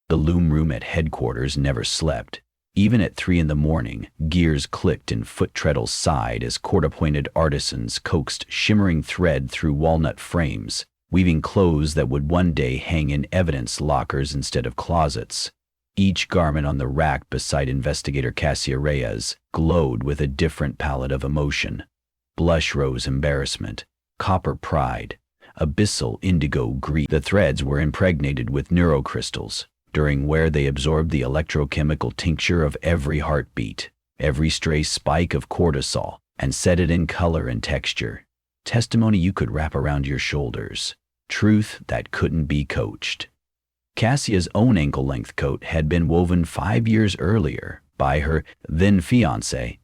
The loom room at headquarters never slept. Even at 3 in the morning, gears clicked and foot treadles sighed as court-appointed artisans coaxed shimmering thread through walnut frames, weaving clothes that would one day hang in evidence lockers instead of closets. Each garment on the rack beside investigator Cassia Reyes glowed with a different palette of emotion. Blush rose embarrassment, copper pride, abyssal indigo greed. The threads were impregnated with neurocrystals, during where they absorbed the electrochemical tincture of every heartbeat, every stray spike of cortisol, and set it in color and texture. Testimony you could wrap around your shoulders. Truth that couldn't be coached. Cassia's own ankle-length coat had been woven 5 years earlier by her then-fiancé,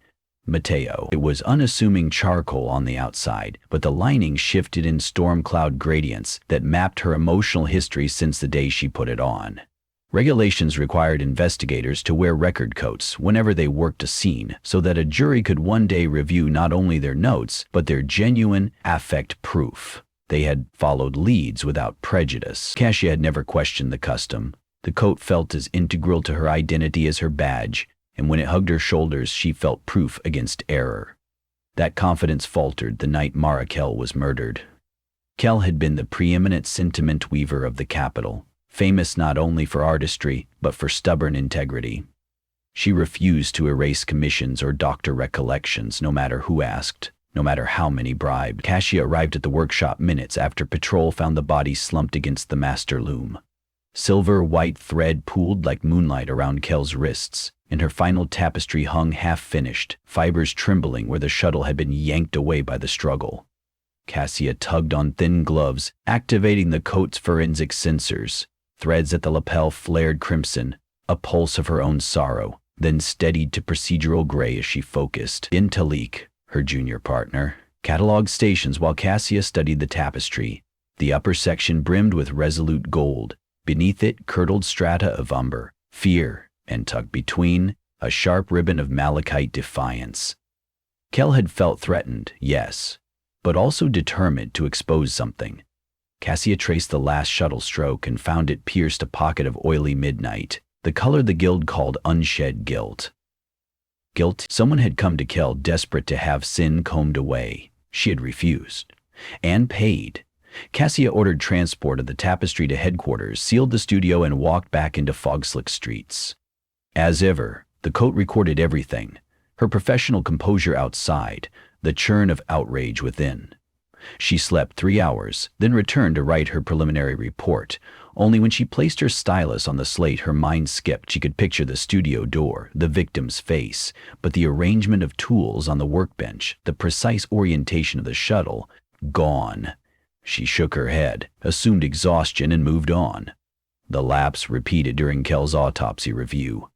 Mateo. It was unassuming charcoal on the outside, but the lining shifted in storm cloud gradients that mapped her emotional history since the day she put it on. Regulations required investigators to wear record coats whenever they worked a scene so that a jury could one day review not only their notes, but their genuine affect proof. They had followed leads without prejudice. Cassia had never questioned the custom. The coat felt as integral to her identity as her badge, and when it hugged her shoulders, she felt proof against error. That confidence faltered the night Mara Kell was murdered. Kell had been the preeminent sentiment weaver of the capital, famous not only for artistry, but for stubborn integrity. She refused to erase commissions or doctor recollections, no matter who asked, no matter how many bribed. Cassia arrived at the workshop minutes after patrol found the body slumped against the master loom. Silver-white thread pooled like moonlight around Kell's wrists, and her final tapestry hung half-finished, fibers trembling where the shuttle had been yanked away by the struggle. Cassia tugged on thin gloves, activating the coat's forensic sensors. Threads at the lapel flared crimson, a pulse of her own sorrow, then steadied to procedural gray as she focused. In Talik, her junior partner, cataloged stations while Cassia studied the tapestry. The upper section brimmed with resolute gold. Beneath it, curdled strata of umber, fear, and tucked between, a sharp ribbon of malachite defiance. Kell had felt threatened, yes, but also determined to expose something. Cassia traced the last shuttle stroke and found it pierced a pocket of oily midnight, the color the guild called unshed guilt. Guilt. Someone had come to Kell desperate to have sin combed away. She had refused. And paid. Cassia ordered transport of the tapestry to headquarters, sealed the studio, and walked back into fog-slick streets. As ever, the coat recorded everything. Her professional composure outside, the churn of outrage within. She slept 3 hours, then returned to write her preliminary report. Only when she placed her stylus on the slate her mind skipped. She could picture the studio door, the victim's face, but the arrangement of tools on the workbench, the precise orientation of the shuttle, gone. She shook her head, assumed exhaustion, and moved on. The lapse repeated during Kell's autopsy review.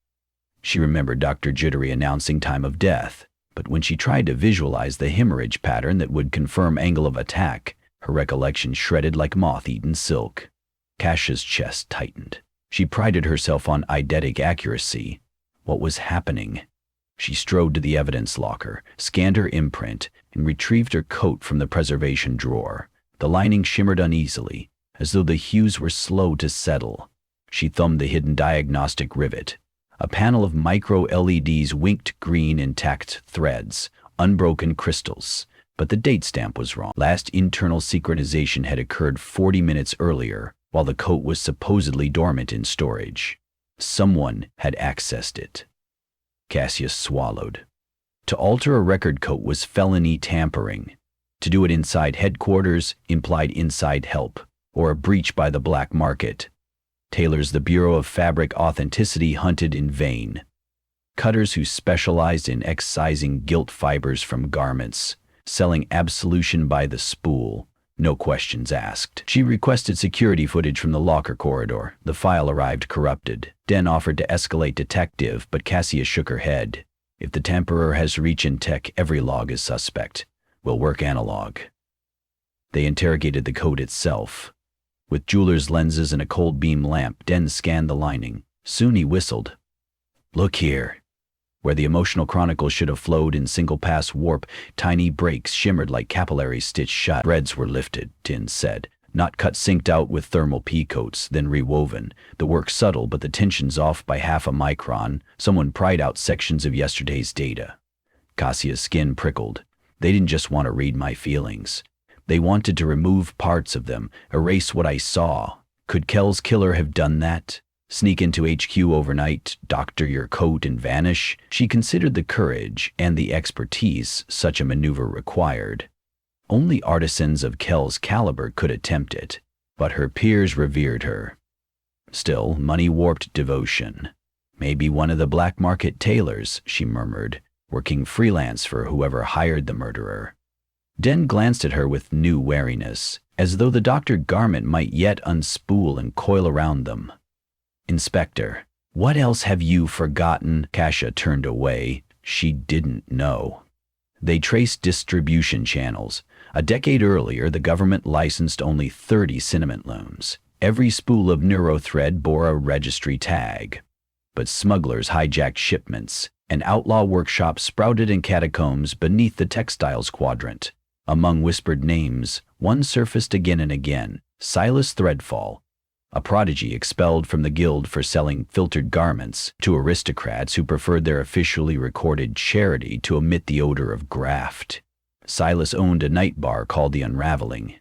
She remembered Dr. Jittery announcing time of death, but when she tried to visualize the hemorrhage pattern that would confirm angle of attack, her recollection shredded like moth-eaten silk. Cassia's chest tightened. She prided herself on eidetic accuracy. What was happening? She strode to the evidence locker, scanned her imprint, and retrieved her coat from the preservation drawer. The lining shimmered uneasily, as though the hues were slow to settle. She thumbed the hidden diagnostic rivet. A panel of micro-LEDs winked green intact threads, unbroken crystals, but the date stamp was wrong. Last internal synchronization had occurred 40 minutes earlier, while the coat was supposedly dormant in storage. Someone had accessed it. Cassia swallowed. To alter a record coat was felony tampering. To do it inside headquarters implied inside help, or a breach by the black market. Tailors the Bureau of Fabric Authenticity hunted in vain. Cutters who specialized in excising gilt fibers from garments, selling absolution by the spool, no questions asked. She requested security footage from the locker corridor. The file arrived corrupted. Den offered to escalate detective, but Cassia shook her head. If the Temperer has reach in tech, every log is suspect. We'll work analog. They interrogated the coat itself. With jeweler's lenses and a cold beam lamp, Den scanned the lining. Soon he whistled. Look here. Where the emotional chronicle should have flowed in single-pass warp, tiny breaks shimmered like capillaries stitched shut. Threads were lifted, Tin said. Not cut synced out with thermal P-coats, then rewoven. The work subtle, but the tension's off by half a micron. Someone pried out sections of yesterday's data. Cassia's skin prickled. They didn't just want to read my feelings. They wanted to remove parts of them, erase what I saw. Could Kel's killer have done that? Sneak into HQ overnight, doctor your coat, and vanish? She considered the courage and the expertise such a maneuver required. Only artisans of Kel's caliber could attempt it, but her peers revered her. Still, money-warped devotion. Maybe one of the black market tailors, she murmured, working freelance for whoever hired the murderer. Den glanced at her with new wariness, as though the doctored garment might yet unspool and coil around them. Inspector, what else have you forgotten? Cassia turned away. She didn't know. They traced distribution channels. A decade earlier, the government licensed only 30 cinnamon looms. Every spool of neurothread bore a registry tag. But smugglers hijacked shipments, and outlaw workshops sprouted in catacombs beneath the textiles quadrant. Among whispered names, one surfaced again and again: Silas Threadfall, a prodigy expelled from the guild for selling filtered garments to aristocrats who preferred their officially recorded charity to omit the odor of graft. Silas owned a night bar called the Unraveling.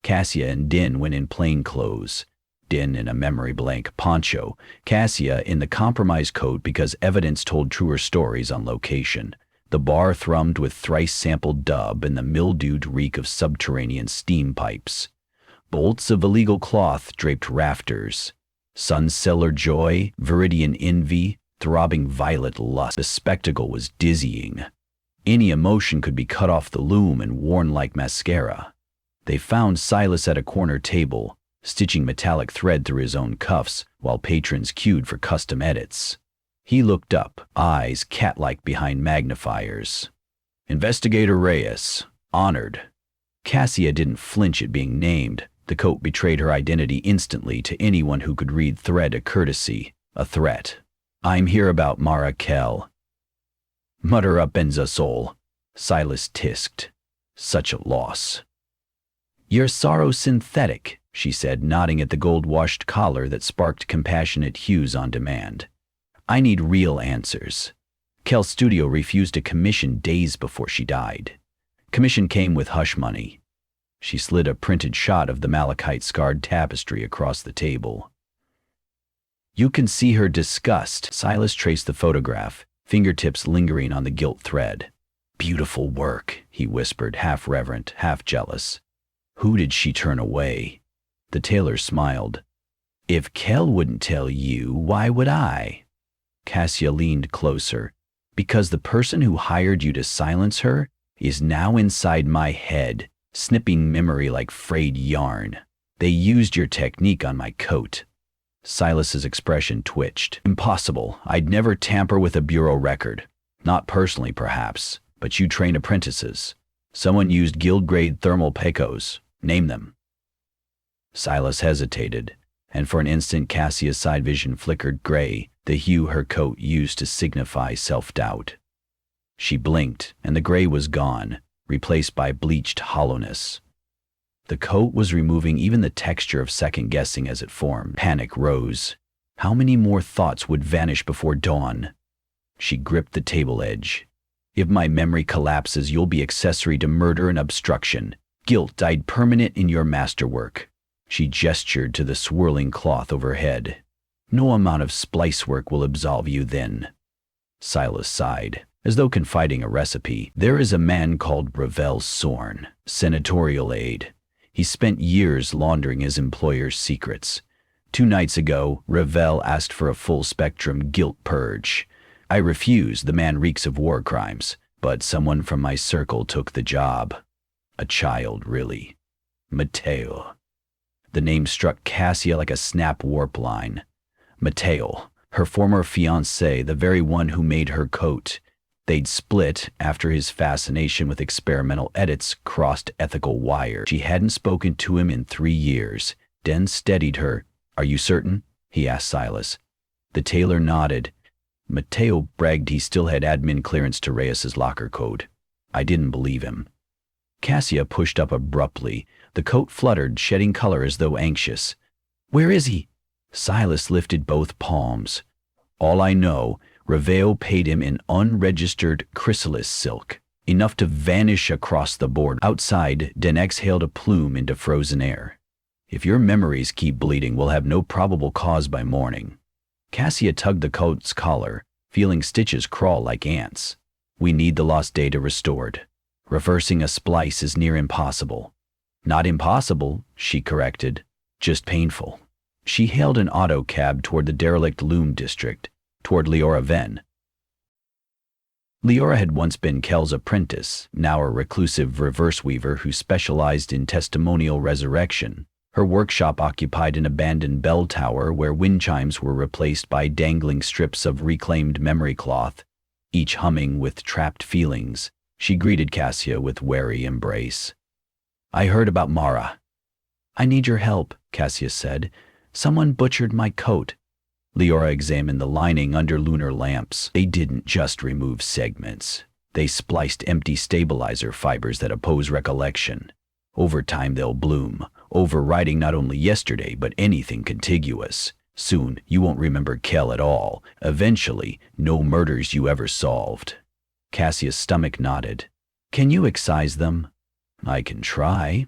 Cassia and Din went in plain clothes. Din in a memory blank poncho, Cassia in the compromise coat because evidence told truer stories on location. The bar thrummed with thrice-sampled dub and the mildewed reek of subterranean steam pipes. Bolts of illegal cloth draped rafters. Sun-cellar joy, viridian envy, throbbing violet lust. The spectacle was dizzying. Any emotion could be cut off the loom and worn like mascara. They found Silas at a corner table, stitching metallic thread through his own cuffs while patrons queued for custom edits. He looked up, eyes cat-like behind magnifiers. Investigator Reyes, honored. Cassia didn't flinch at being named. The coat betrayed her identity instantly to anyone who could read thread a courtesy, a threat. I'm here about Mara Kel. Mutter up Benzasol, Silas tisked. Such a loss. You're sorrow synthetic, she said, nodding at the gold-washed collar that sparked compassionate hues on demand. I need real answers. Kel's studio refused a commission days before she died. Commission came with hush money. She slid a printed shot of the malachite-scarred tapestry across the table. You can see her disgust. Silas traced the photograph, fingertips lingering on the gilt thread. Beautiful work, he whispered, half reverent, half jealous. Who did she turn away? The tailor smiled. If Kel wouldn't tell you, why would I? Cassia leaned closer. Because the person who hired you to silence her is now inside my head, snipping memory like frayed yarn. They used your technique on my coat. Silas's expression twitched. Impossible. I'd never tamper with a bureau record. Not personally, perhaps, but you train apprentices. Someone used guild-grade thermal pecos. Name them. Silas hesitated, and for an instant Cassia's side vision flickered gray, the hue her coat used to signify self-doubt. She blinked, and the gray was gone, replaced by bleached hollowness. The coat was removing even the texture of second-guessing as it formed. Panic rose. How many more thoughts would vanish before dawn? She gripped the table edge. If my memory collapses, you'll be accessory to murder and obstruction. Guilt died permanent in your masterwork. She gestured to the swirling cloth overhead. No amount of splice work will absolve you then. Silas sighed, as though confiding a recipe. There is a man called Ravel Sorn, senatorial aide. He spent years laundering his employer's secrets. 2 nights ago, Ravel asked for a full-spectrum guilt purge. I refused. The man reeks of war crimes, but someone from my circle took the job. A child, really. Mateo. The name struck Cassia like a snap warp line. Mateo, her former fiancé, the very one who made her coat. They'd split after his fascination with experimental edits crossed ethical wires. She hadn't spoken to him in 3 years. Den steadied her. Are you certain? He asked Silas. The tailor nodded. Mateo bragged he still had admin clearance to Reyes's locker code. I didn't believe him. Cassia pushed up abruptly, The coat fluttered, shedding color as though anxious. "Where is he?" Silas lifted both palms. "All I know, Reveo paid him in unregistered chrysalis silk, enough to vanish across the border." Outside, Den exhaled a plume into frozen air. "If your memories keep bleeding, we'll have no probable cause by morning." Cassia tugged the coat's collar, feeling stitches crawl like ants. "We need the lost data restored. Reversing a splice is near impossible." "Not impossible," she corrected, "just painful." She hailed an auto cab toward the derelict loom district, toward Leora Venn. Leora had once been Kel's apprentice, now a reclusive reverse weaver who specialized in testimonial resurrection. Her workshop occupied an abandoned bell tower where wind chimes were replaced by dangling strips of reclaimed memory cloth, each humming with trapped feelings. She greeted Cassia with wary embrace. "I heard about Mara." "I need your help," Cassia said. "Someone butchered my coat." Leora examined the lining under lunar lamps. They didn't just remove segments. They spliced empty stabilizer fibers that oppose recollection. Over time they'll bloom, overriding not only yesterday but anything contiguous. Soon you won't remember Kel at all. Eventually, no murders you ever solved. Cassia's stomach nodded. "Can you excise them?" "I can try."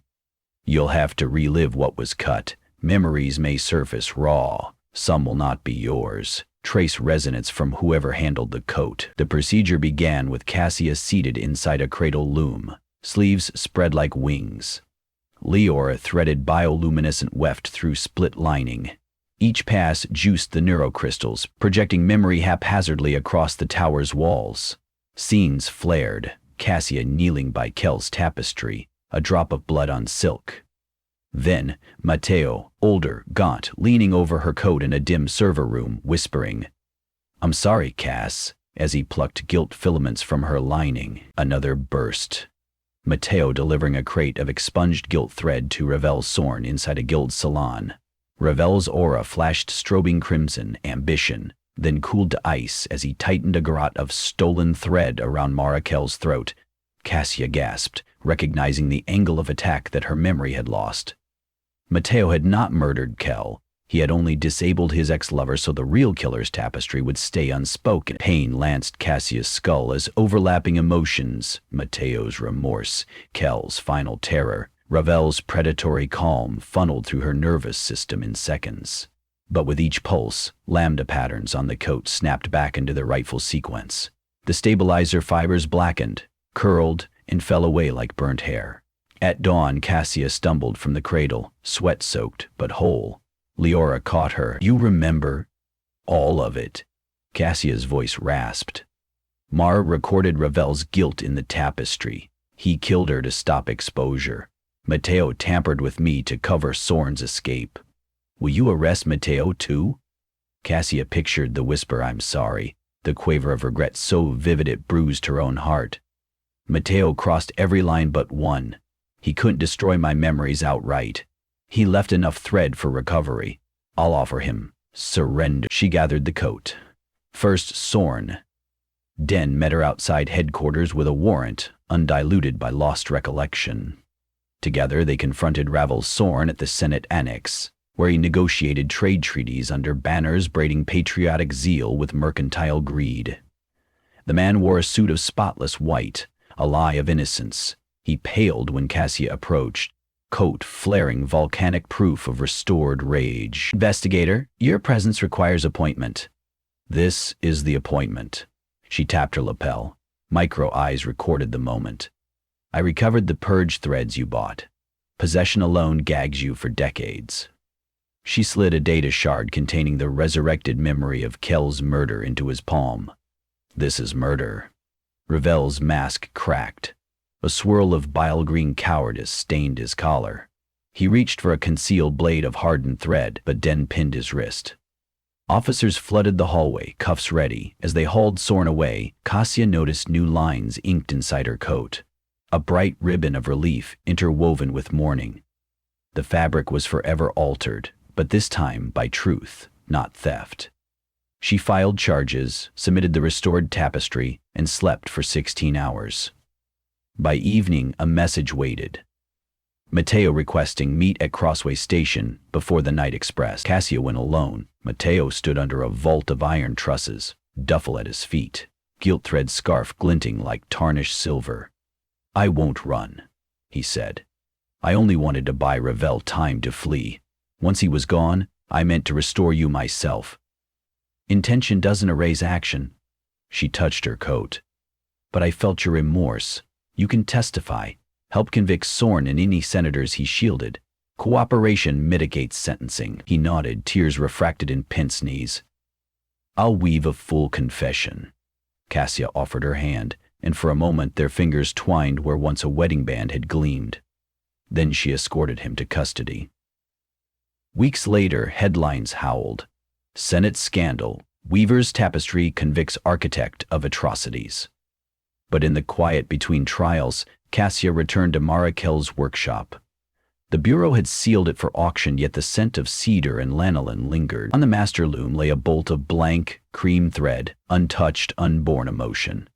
"You'll have to relive what was cut. Memories may surface raw. Some will not be yours. Trace resonance from whoever handled the coat." The procedure began with Cassia seated inside a cradle loom, sleeves spread like wings. Leora threaded bioluminescent weft through split lining. Each pass juiced the neurocrystals, projecting memory haphazardly across the tower's walls. Scenes flared, Cassia kneeling by Kel's tapestry, a drop of blood on silk. Then, Matteo, older, gaunt, leaning over her coat in a dim server room, whispering, "I'm sorry, Cass," as he plucked gilt filaments from her lining. Another burst. Matteo delivering a crate of expunged gilt thread to Ravel Sorn inside a guild salon. Ravel's aura flashed strobing crimson, ambition, then cooled to ice as he tightened a garrote of stolen thread around Marakel's throat. Cassia gasped, recognizing the angle of attack that her memory had lost. Matteo had not murdered Kel. He had only disabled his ex-lover so the real killer's tapestry would stay unspoken. Pain lanced Cassia's skull as overlapping emotions, Matteo's remorse, Kel's final terror, Ravel's predatory calm funneled through her nervous system in seconds. But with each pulse, lambda patterns on the coat snapped back into their rightful sequence. The stabilizer fibers blackened, curled, and fell away like burnt hair. At dawn, Cassia stumbled from the cradle, sweat-soaked but whole. Leora caught her. "You remember?" "All of it." Cassia's voice rasped. "Mara recorded Ravel's guilt in the tapestry. He killed her to stop exposure. Matteo tampered with me to cover Sorn's escape. Will you arrest Matteo too?" Cassia pictured the whisper, "I'm sorry," the quaver of regret so vivid it bruised her own heart. "Matteo crossed every line but one. He couldn't destroy my memories outright. He left enough thread for recovery. I'll offer him surrender." She gathered the coat. First Sorn. Den met her outside headquarters with a warrant, undiluted by lost recollection. Together they confronted Ravel Sorn at the Senate Annex, where he negotiated trade treaties under banners braiding patriotic zeal with mercantile greed. The man wore a suit of spotless white, a lie of innocence. He paled when Cassia approached, coat flaring volcanic proof of restored rage. "Investigator, your presence requires appointment." "This is the appointment." She tapped her lapel. Micro eyes recorded the moment. "I recovered the purge threads you bought. Possession alone gags you for decades." She slid a data shard containing the resurrected memory of Kel's murder into his palm. "This is murder." Ravel's mask cracked. A swirl of bile-green cowardice stained his collar. He reached for a concealed blade of hardened thread, but Den pinned his wrist. Officers flooded the hallway, cuffs ready. As they hauled Sorn away, Cassia noticed new lines inked inside her coat. A bright ribbon of relief interwoven with mourning. The fabric was forever altered, but this time by truth, not theft. She filed charges, submitted the restored tapestry, and slept for 16 hours. By evening, a message waited. Mateo requesting meet at Crossway Station before the night express. Cassia went alone. Mateo stood under a vault of iron trusses, duffel at his feet, gilt thread scarf glinting like tarnished silver. "I won't run," he said. "I only wanted to buy Ravel time to flee. Once he was gone, I meant to restore you myself." "Intention doesn't erase action." She touched her coat. "But I felt your remorse. You can testify. Help convict Sorn and any senators he shielded. Cooperation mitigates sentencing." He nodded, tears refracted in pince nez. "I'll weave a full confession." Cassia offered her hand, and for a moment their fingers twined where once a wedding band had gleamed. Then she escorted him to custody. Weeks later, headlines howled. Senate scandal. Weaver's tapestry convicts architect of atrocities. But in the quiet between trials, Cassia returned to Marakel's workshop. The bureau had sealed it for auction, yet the scent of cedar and lanolin lingered. On the master loom lay a bolt of blank, cream thread, untouched, unborn emotion.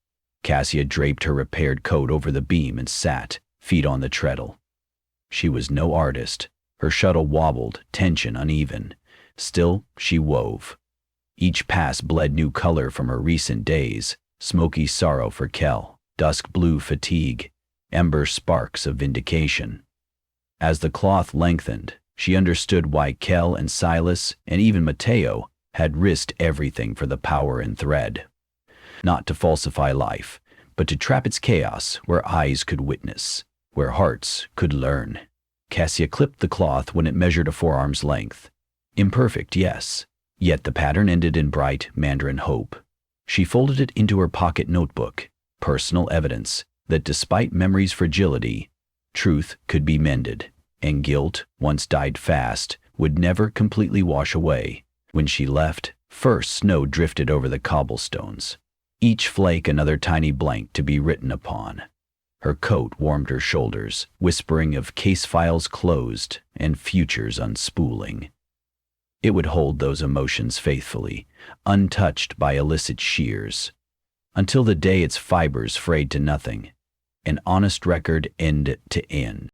Cassia draped her repaired coat over the beam and sat, feet on the treadle. She was no artist. Her shuttle wobbled, tension uneven. Still, she wove. Each pass bled new color from her recent days, smoky sorrow for Kel, dusk blue fatigue, ember sparks of vindication. As the cloth lengthened, she understood why Kel and Silas, and even Mateo, had risked everything for the power and thread. Not to falsify life, but to trap its chaos where eyes could witness, where hearts could learn. Cassia clipped the cloth when it measured a forearm's length. Imperfect, yes, yet the pattern ended in bright mandarin hope. She folded it into her pocket notebook, personal evidence that despite memory's fragility, truth could be mended, and guilt, once died fast, would never completely wash away. When she left, first snow drifted over the cobblestones, each flake another tiny blank to be written upon. Her coat warmed her shoulders, whispering of case files closed and futures unspooling. It would hold those emotions faithfully, untouched by illicit shears, until the day its fibers frayed to nothing, an honest record end to end.